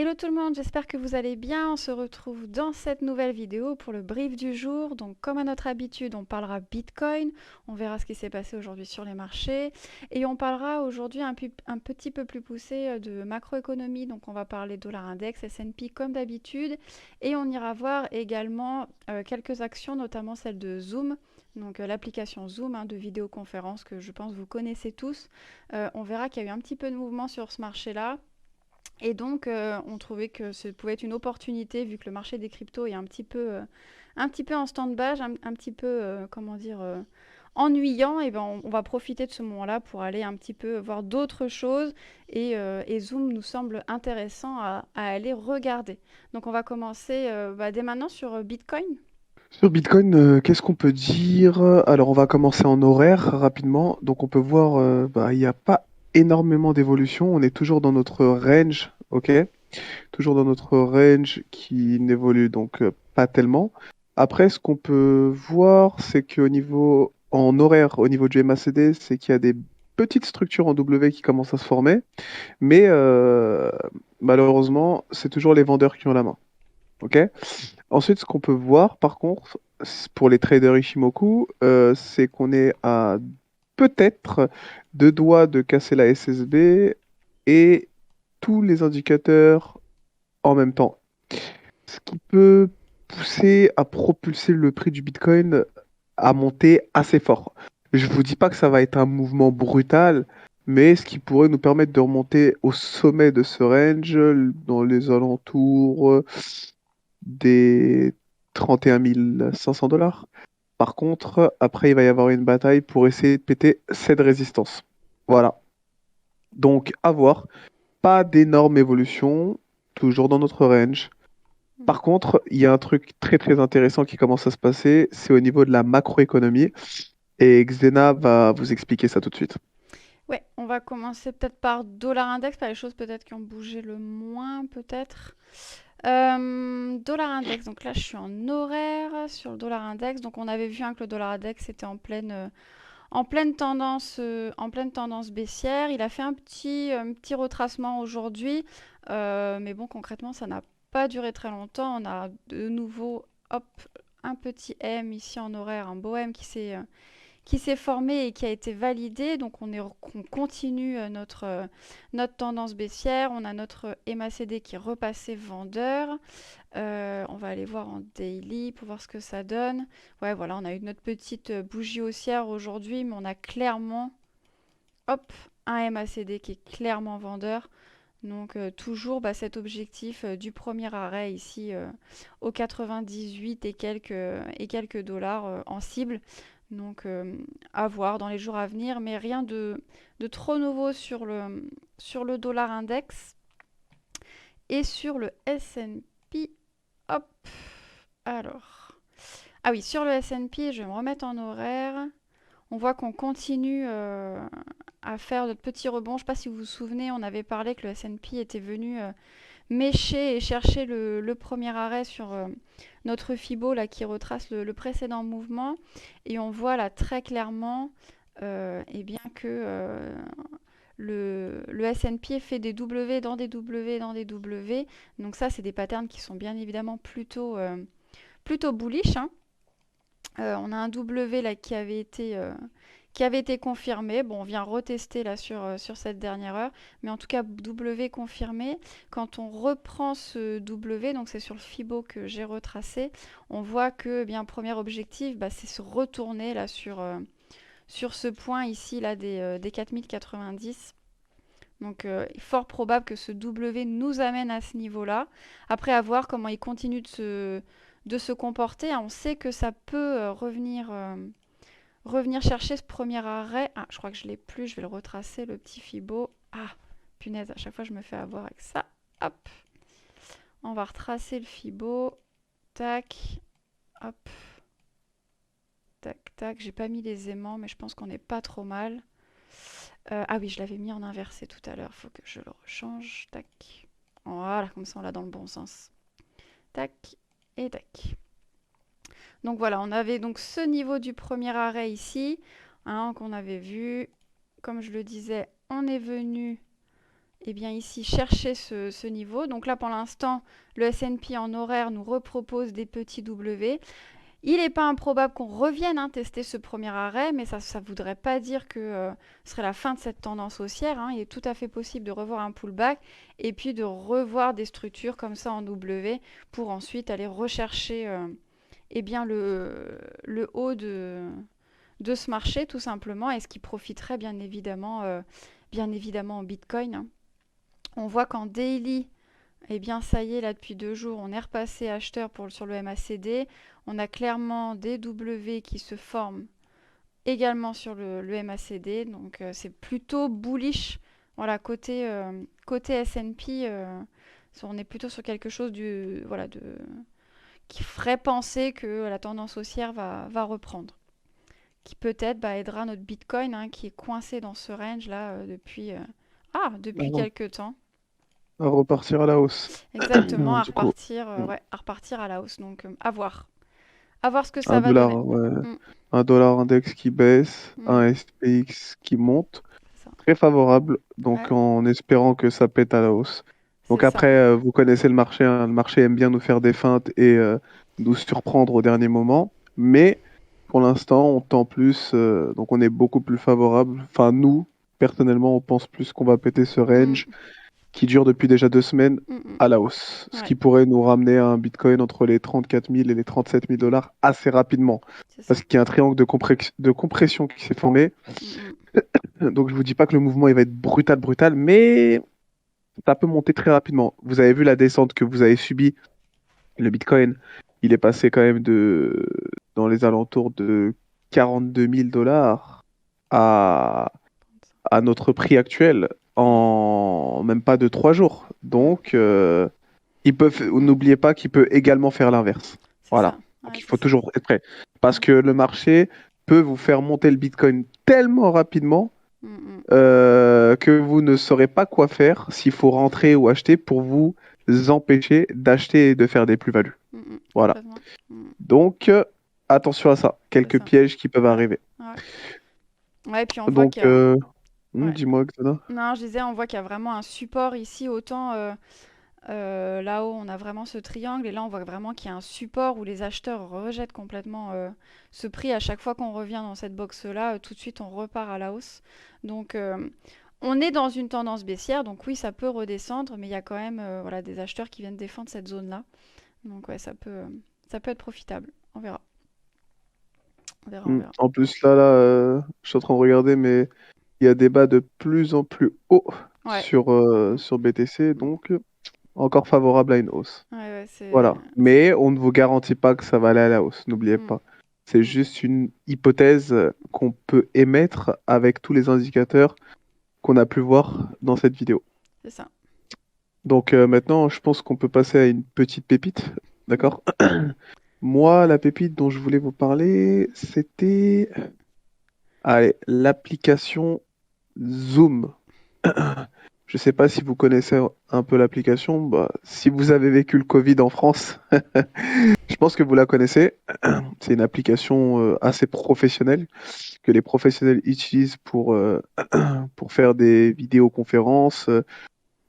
Hello tout le monde, j'espère que vous allez bien. On se retrouve dans cette nouvelle vidéo pour le brief du jour. Donc comme à notre habitude, on parlera Bitcoin, on verra ce qui s'est passé aujourd'hui sur les marchés et on parlera aujourd'hui un petit peu plus poussé de macroéconomie. Donc on va parler dollar index, S&P comme d'habitude et on ira voir également quelques actions, notamment celle de Zoom. Donc l'application Zoom de vidéoconférence que je pense vous connaissez tous. On verra qu'il y a eu un petit peu de mouvement sur ce marché-là. Et donc, on trouvait que ce pouvait être une opportunité, vu que le marché des cryptos est un petit peu en stand-by, un petit peu, comment dire, ennuyant. Et ben, on va profiter de ce moment-là pour aller un petit peu voir d'autres choses. Et Zoom nous semble intéressant à aller regarder. Donc, on va commencer dès maintenant sur Bitcoin. Sur Bitcoin, qu'est-ce qu'on peut dire? Alors, on va commencer en horaire rapidement. Donc, on peut voir, il n'y a pas énormément d'évolution. On est toujours dans notre range, ok? Toujours dans notre range qui n'évolue donc pas tellement. Après, ce qu'on peut voir, c'est qu'au niveau, en horaire, au niveau du MACD, c'est qu'il y a des petites structures en W qui commencent à se former. Mais malheureusement, c'est toujours les vendeurs qui ont la main, ok? Ensuite, ce qu'on peut voir, par contre, pour les traders Ishimoku, c'est qu'on est à peut-être deux doigts de casser la SSB et tous les indicateurs en même temps. Ce qui peut pousser à propulser le prix du Bitcoin à monter assez fort. Je vous dis pas que ça va être un mouvement brutal, mais ce qui pourrait nous permettre de remonter au sommet de ce range, dans les alentours des 31 500 dollars. Par contre, après, il va y avoir une bataille pour essayer de péter cette résistance. Voilà. Donc, à voir. Pas d'énorme évolution, toujours dans notre range. Par contre, il y a un truc très très intéressant qui commence à se passer, c'est au niveau de la macroéconomie. Et Xena va vous expliquer ça tout de suite. Ouais, on va commencer peut-être par dollar index, par les choses peut-être qui ont bougé le moins, peut-être. Dollar index, donc là je suis en horaire sur le dollar index. Donc on avait vu que le dollar index était en pleine tendance baissière. Il a fait un petit retracement aujourd'hui, mais bon concrètement ça n'a pas duré très longtemps. On a de nouveau, hop, un petit M ici en horaire, un beau M qui s'est formé et qui a été validé. Donc on continue notre tendance baissière. On a notre MACD qui est repassé vendeur. On va aller voir en daily pour voir ce que ça donne. Ouais, voilà, on a eu notre petite bougie haussière aujourd'hui, mais on a clairement, hop, un MACD qui est clairement vendeur. Donc toujours cet objectif du premier arrêt ici aux 98 et quelques dollars en cible. Donc à voir dans les jours à venir, mais rien de trop nouveau sur le dollar index et sur le S&P. Hop, alors. Ah oui, sur le S&P, je vais me remettre en horaire. On voit qu'on continue à faire notre petit rebond. Je ne sais pas si vous vous souvenez, on avait parlé que le S&P était venu mécher et chercher le premier arrêt sur notre Fibo là, qui retrace le précédent mouvement. Et on voit là très clairement eh bien que le S&P fait des W dans des W dans des W. Donc ça, c'est des patterns qui sont bien évidemment plutôt bullish. On a un W là qui avait été confirmé. Bon, on vient retester là sur cette dernière heure, mais en tout cas W confirmé. Quand on reprend ce W, donc c'est sur le Fibo que j'ai retracé, on voit que bien premier objectif, c'est se retourner là sur ce point ici là des 4090. Donc fort probable que ce W nous amène à ce niveau-là. Après à voir comment il continue de se comporter. On sait que ça peut revenir chercher ce premier arrêt. Ah, je crois que je l'ai plus. Je vais le retracer, le petit Fibo. Ah, punaise, à chaque fois je me fais avoir avec ça. Hop, on va retracer le Fibo. Tac, hop, tac, tac. J'ai pas mis les aimants, mais je pense qu'on n'est pas trop mal. Ah oui, je l'avais mis en inversé tout à l'heure. Faut que je le rechange. Tac. Voilà, comme ça on l'a dans le bon sens. Tac et tac. Donc voilà, on avait donc ce niveau du premier arrêt ici, qu'on avait vu. Comme je le disais, on est venu eh bien ici chercher ce niveau. Donc là, pour l'instant, le S&P en horaire nous repropose des petits W. Il n'est pas improbable qu'on revienne tester ce premier arrêt, mais ça ne voudrait pas dire que ce serait la fin de cette tendance haussière. Il est tout à fait possible de revoir un pullback et puis de revoir des structures comme ça en W pour ensuite aller rechercher eh bien le haut de ce marché tout simplement et ce qui profiterait bien évidemment en Bitcoin. On voit qu'en daily, eh bien, ça y est, là, depuis 2 jours, on est repassé acheteur sur le MACD. On a clairement des W qui se forment également sur le MACD. Donc, c'est plutôt bullish. Voilà, côté S&P, on est plutôt sur quelque chose qui ferait penser que la tendance haussière va reprendre. Qui peut-être aidera notre Bitcoin, qui est coincé dans ce range-là depuis Avant quelques temps. à repartir à la hausse. Exactement, Du coup, à repartir à la hausse. Donc, à voir. À voir ce que ça un va donner. dollar, ouais, Mm, un dollar index qui baisse, mm, un SPX qui monte, c'est ça. très favorable, Ouais, donc en espérant que ça pète à la hausse. c'est Donc ça. après, vous connaissez le marché, hein, le marché aime bien nous faire des feintes et nous surprendre au dernier moment, mais pour l'instant, on tend plus, donc on est beaucoup plus favorable. Enfin, nous, personnellement, on pense plus qu'on va péter ce Mm, range qui dure depuis déjà 2 semaines mm, mm. à la hausse, ce Ouais, qui pourrait nous ramener à un Bitcoin entre les 34 000 et les 37 000 dollars assez rapidement, c'est ça. parce qu'il y a un triangle de compression qui s'est formé. Mm, Donc je vous dis pas que le mouvement il va être brutal, brutal, mais ça peut monter très rapidement. Vous avez vu la descente que vous avez subie, le Bitcoin, il est passé quand même dans les alentours de 42 000 dollars à, à notre prix actuel mm, en même pas de 3 jours. mm, Donc, n'oubliez pas qu'il peut également faire l'inverse. c'est ça. Voilà. Donc, Ouais, il c'est faut ça. toujours être prêt. Parce Mm, que le marché peut vous faire monter le Bitcoin tellement rapidement mm, mm. que vous ne saurez pas quoi faire s'il faut rentrer ou acheter pour vous empêcher d'acheter et de faire des plus-values. Voilà. Complètement. Mm, Donc, attention à ça. c'est Quelques ça. pièges qui peuvent Ouais. arriver. Ouais. Ouais, et puis on voit Donc, qu'il y a. Ouais. dis-moi, Xana. Non, je disais, on voit qu'il y a vraiment un support ici, autant là-haut, on a vraiment ce triangle, et là, on voit vraiment qu'il y a un support où les acheteurs rejettent complètement ce prix. À chaque fois qu'on revient dans cette box-là, tout de suite, on repart à la hausse. Donc, on est dans une tendance baissière, donc oui, ça peut redescendre, mais il y a quand même voilà, des acheteurs qui viennent défendre cette zone-là. Donc, ouais, ça peut être profitable. On verra. On verra, on verra. En plus, je suis en train de regarder, mais il y a des bas de plus en plus hauts Ouais. Mm, sur BTC, mm. donc encore favorable à une hausse. Ouais, ouais, c'est Voilà. c'est Mais clair. on ne vous garantit pas que ça va aller à la hausse, n'oubliez Mm, pas. C'est mm. juste une hypothèse qu'on peut émettre avec tous les indicateurs qu'on a pu voir dans cette vidéo. C'est ça. Donc maintenant, je pense qu'on peut passer à une petite pépite, Mm. d'accord? Moi, la pépite dont je voulais vous parler, c'était allez, l'application Zoom. Je sais pas si vous connaissez un peu l'application. Bah, si vous avez vécu le Covid en France, je pense que vous la connaissez. C'est une application assez professionnelle que les professionnels utilisent pour faire des vidéoconférences,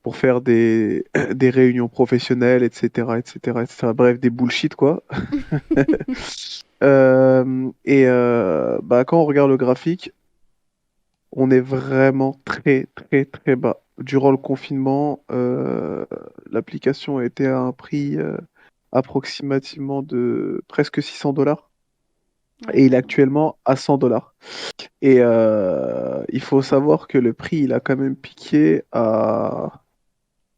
pour faire des réunions professionnelles, etc., etc., etc. Bref, des bullshit, quoi. Quand on regarde le graphique, on est vraiment très, très, très bas. Durant le confinement, l'application était à un prix approximativement de presque 600 dollars Ouais, et il est actuellement à 100 dollars. Et il faut savoir que le prix, il a quand même piqué à...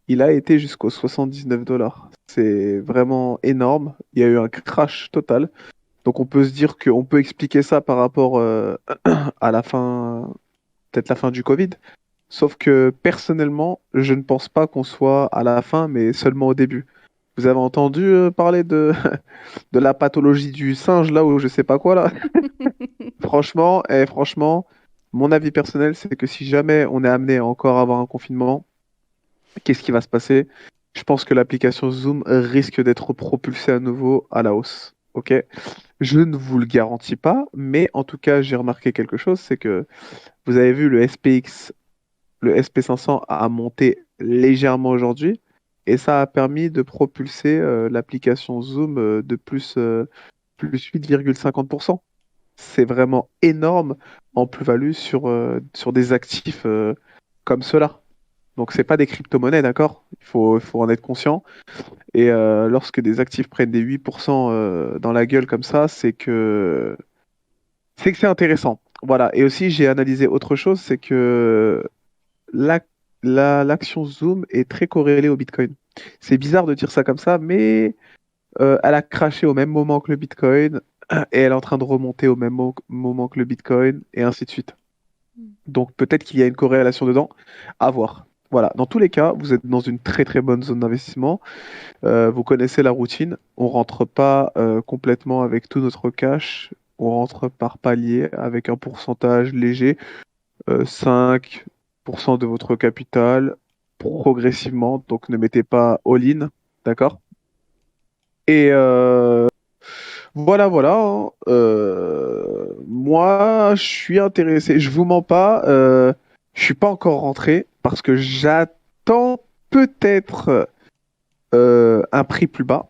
Il a été jusqu'aux 79 dollars. C'est vraiment énorme. Il y a eu un crash total. Donc on peut se dire qu'on peut expliquer ça par rapport à la fin, peut-être la fin du Covid. Sauf que personnellement, je ne pense pas qu'on soit à la fin, mais seulement au début. Vous avez entendu parler de la pathologie du singe, là, ou je sais pas quoi, là? Franchement, mon avis personnel, c'est que si jamais on est amené à encore avoir un confinement, qu'est-ce qui va se passer? Je pense que l'application Zoom risque d'être propulsée à nouveau à la hausse. Ok? Je ne vous le garantis pas, mais en tout cas, j'ai remarqué quelque chose, c'est que vous avez vu le SPX le SP500 a monté légèrement aujourd'hui et ça a permis de propulser l'application Zoom de plus 8,50%. C'est vraiment énorme en plus-value sur des actifs comme ceux-là. Donc c'est pas des crypto-monnaies, d'accord? Il faut en être conscient. Et lorsque des actifs prennent des 8% dans la gueule comme ça, c'est que c'est intéressant. Voilà. Et aussi, j'ai analysé autre chose, c'est que la- l'action Zoom est très corrélée au Bitcoin. C'est bizarre de dire ça comme ça, mais elle a craché au même moment que le Bitcoin et elle est en train de remonter au même moment que le Bitcoin et ainsi de suite. Mm. Donc peut-être qu'il y a une corrélation dedans. À voir. Voilà. Dans tous les cas, vous êtes dans une très très bonne zone d'investissement. Vous connaissez la routine. On rentre pas complètement avec tout notre cash. On rentre par palier avec un pourcentage léger, 5% de votre capital, progressivement. Donc ne mettez pas all-in, d'accord? Et voilà, voilà, hein. Moi, je suis intéressé. Je vous mens pas. Je suis pas encore rentré parce que j'attends peut-être un prix plus bas.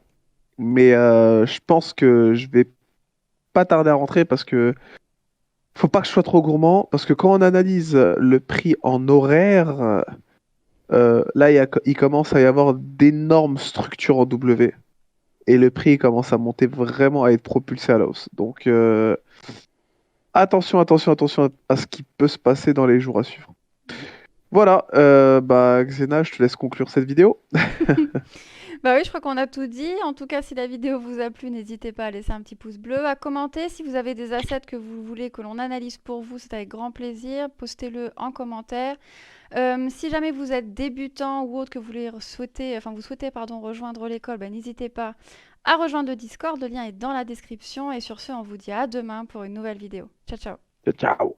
Mais je pense que je vais pas tarder à rentrer parce que faut pas que je sois trop gourmand. Parce que quand on analyse le prix en horaire, là, il commence à y avoir d'énormes structures en W. Et le prix commence à monter vraiment à être propulsé à la hausse. Donc, attention, attention, attention à ce qui peut se passer dans les jours à suivre. Voilà, bah, Xena, je te laisse conclure cette vidéo. Bah oui, je crois qu'on a tout dit. En tout cas, si la vidéo vous a plu, n'hésitez pas à laisser un petit pouce bleu, à commenter. Si vous avez des assets que vous voulez que l'on analyse pour vous, c'est avec grand plaisir. Postez-le en commentaire. Si jamais vous êtes débutant ou autre que vous souhaitez pardon, rejoindre l'école, bah, n'hésitez pas à rejoindre le Discord. Le lien est dans la description. Et sur ce, on vous dit à demain pour une nouvelle vidéo. Ciao, ciao. Ciao.